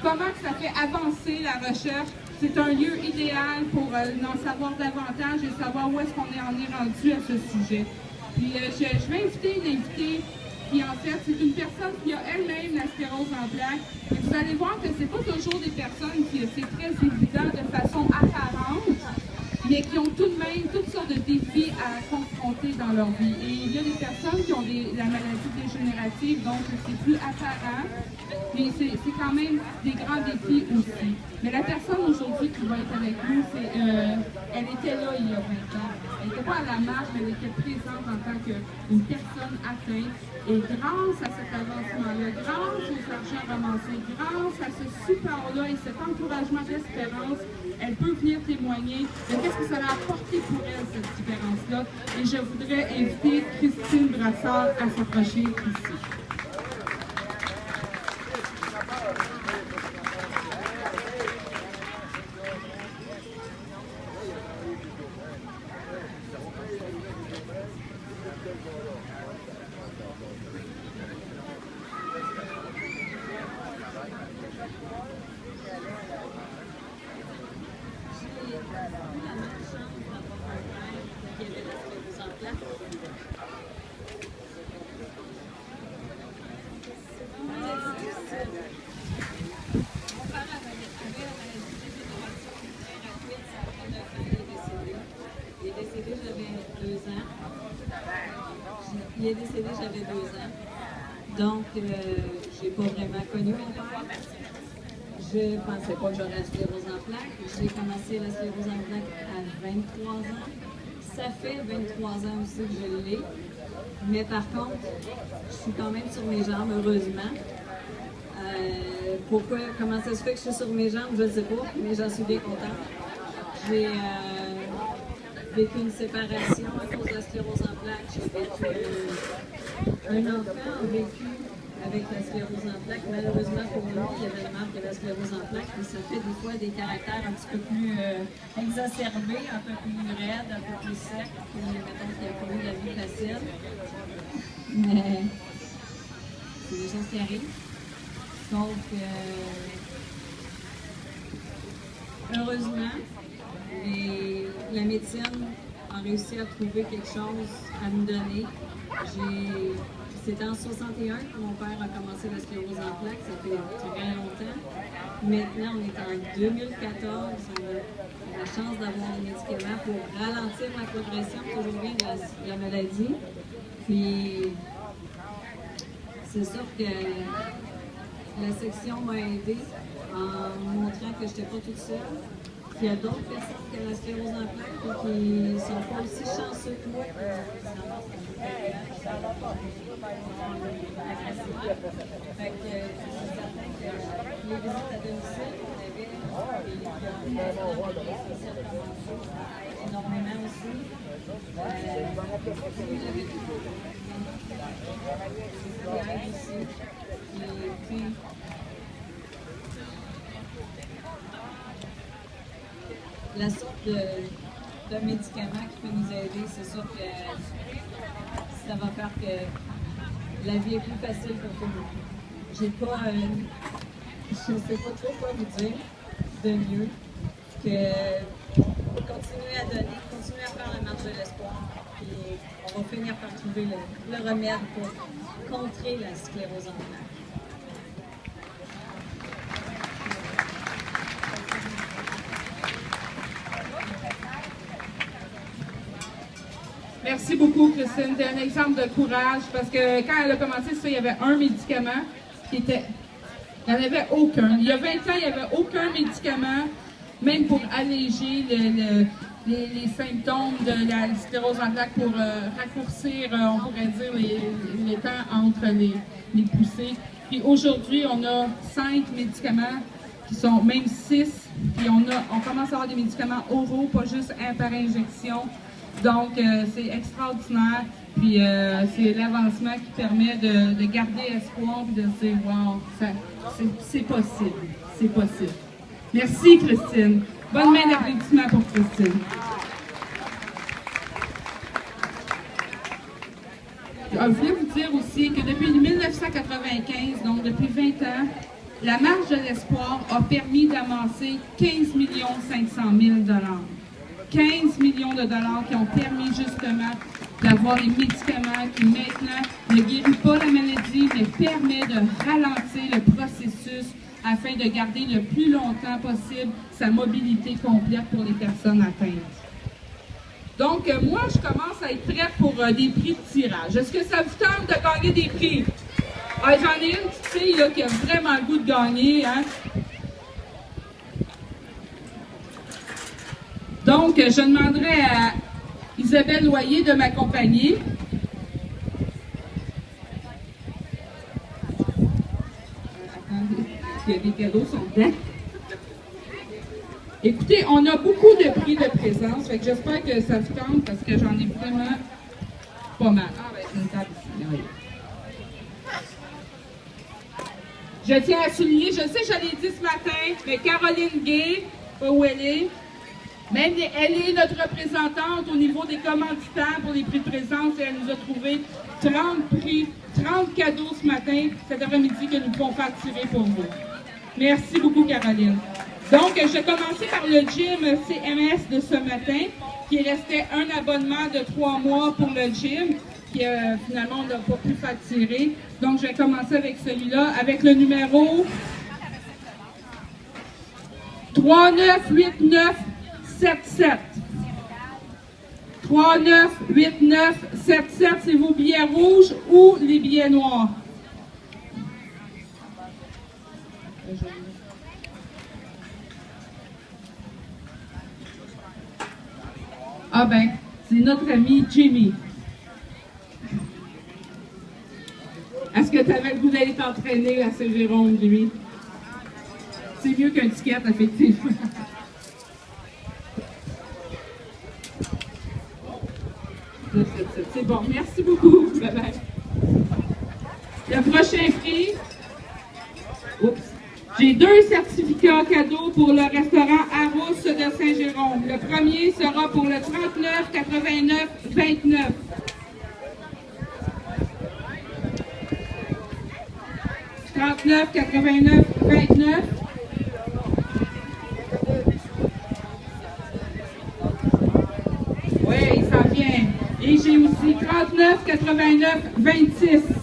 comment que ça fait avancer la recherche. C'est un lieu idéal pour en savoir davantage et savoir où est-ce qu'on en est rendu à ce sujet. Puis je vais inviter une invitée qui, en fait, c'est une personne qui a elle-même la sclérose en plaques. Et vous allez voir que c'est pas toujours des personnes qui, c'est très évident de façon apparente, mais qui ont tout de même toutes sortes de défis à confronter dans leur vie. Et il y a des personnes qui ont la maladie dégénérative, donc c'est plus apparent, mais c'est quand même des grands défis aussi. Mais la personne aujourd'hui qui va être avec nous, elle était là il y a 20 ans. Elle n'était pas à la marche, mais elle était présente en tant qu'une personne atteinte. Et grâce à cet avancement-là, grâce aux argents ramassés, grâce à ce support-là et cet encouragement d'espérance, elle peut venir témoigner de qu'est-ce que ça a apporté pour elle, cette différence-là. Et je voudrais inviter Christine Brassard à s'approcher ici. Il est décédé, j'avais 2 ans. Donc, je n'ai pas vraiment connu mon père. Je ne pensais pas que j'aurais la sclérose en plaques. J'ai commencé la sclérose en plaques à 23 ans. Ça fait 23 ans aussi que je l'ai. Mais par contre, je suis quand même sur mes jambes, heureusement. Comment ça se fait que je suis sur mes jambes, je ne sais pas, mais j'en suis bien contente. J'ai vécu une séparation à cause de la sclérose en plaques. J'ai vécu un enfant a vécu avec la sclérose en plaques. Malheureusement pour lui, il y avait le marque de la sclérose en plaques, et ça fait des fois des caractères un petit peu plus exacerbés, un peu plus raides, un peu plus secs, puis mettons qu'il n'y a pas eu la vie facile. Mais c'est des choses qui arrivent. Donc, heureusement, la médecine a réussi à trouver quelque chose à nous donner. C'était en 61 que mon père a commencé la sclérose en plaques, ça fait très longtemps. Maintenant, on est en 2014, on a la chance d'avoir des médicaments pour ralentir la progression toujours bien de la maladie. Puis, c'est sûr que la section m'a aidée en montrant que je n'étais pas toute seule. Il y a d'autres personnes qui ont la sclérose en plaques et qui ne sont pas aussi chanceux que moi. Fait que c'est certain que les visites à domicile, on avait énormément aussi. Et puis, la sorte de médicament qui peut nous aider, c'est sûr que ça va faire que la vie est plus facile pour tout le monde. J'ai pas, je ne sais pas trop quoi vous dire de mieux que continuer à donner, continuer à faire la marche de l'espoir, puis on va finir par trouver le remède pour contrer la sclérose en plaques. Merci beaucoup, Christine. C'est un exemple de courage parce que quand elle a commencé ça, il y avait un médicament qui était... Il n'y en avait aucun. Il y a 20 ans, il n'y avait aucun médicament, même pour alléger les symptômes de la sclérose en plaques, pour raccourcir, on pourrait dire, les temps entre les poussées. Puis aujourd'hui, on a 5 médicaments qui sont même 6. Puis on commence à avoir des médicaments oraux, pas juste par injection. Donc, c'est extraordinaire, puis c'est l'avancement qui permet de garder espoir et de se dire, wow, c'est possible, c'est possible. Merci, Christine. Bonne main d'applaudissement pour Christine. Je voulais vous dire aussi que depuis 1995, donc depuis 20 ans, La marche de l'espoir a permis d'amasser 15 500 000 $. 15 millions de dollars qui ont permis justement d'avoir les médicaments qui maintenant ne guérissent pas la maladie, mais permet de ralentir le processus afin de garder le plus longtemps possible sa mobilité complète pour les personnes atteintes. Donc, moi, je commence à être prête pour des prix de tirage. Est-ce que ça vous tente de gagner des prix? Ah, j'en ai une petite fille là, qui a vraiment le goût de gagner. Hein? Donc, je demanderai à Isabelle Loyer de m'accompagner. Attendez, il y a des cadeaux sont dedans. Écoutez, on a beaucoup de prix de présence, fait que j'espère que ça vous tente parce que j'en ai vraiment pas mal. Ah, ben, c'est une table ici. Oui. Je tiens à souligner, je sais, je l'ai dit ce matin, mais Caroline Gay, où elle est, même elle est notre représentante au niveau des commanditaires pour les prix de présence et elle nous a trouvé 30 prix, 30 cadeaux ce matin, cet après-midi que nous pouvons faire tirer pour vous. Merci beaucoup, Caroline. Donc, je vais commencer par le gym CMS de ce matin, qui restait un abonnement de 3 mois pour le gym, qui finalement on n'a pas pu faire tirer. Donc, je vais commencer avec celui-là, avec le numéro 398977. 398977, c'est vos billets rouges ou les billets noirs? Ah ben, c'est notre ami Jimmy. Est-ce que tu avais le goût d'aller t'entraîner à Saint-Jérôme, Jimmy? C'est mieux qu'un ticket, effectivement. C'est bon, merci beaucoup. Bye bye. Le prochain prix. Oups. J'ai 2 certificats cadeaux pour le restaurant Arous de Saint-Jérôme. Le premier sera pour le 39,89,29. $39,89,29. Oui, il s'en vient. Et j'ai aussi 39,89,26.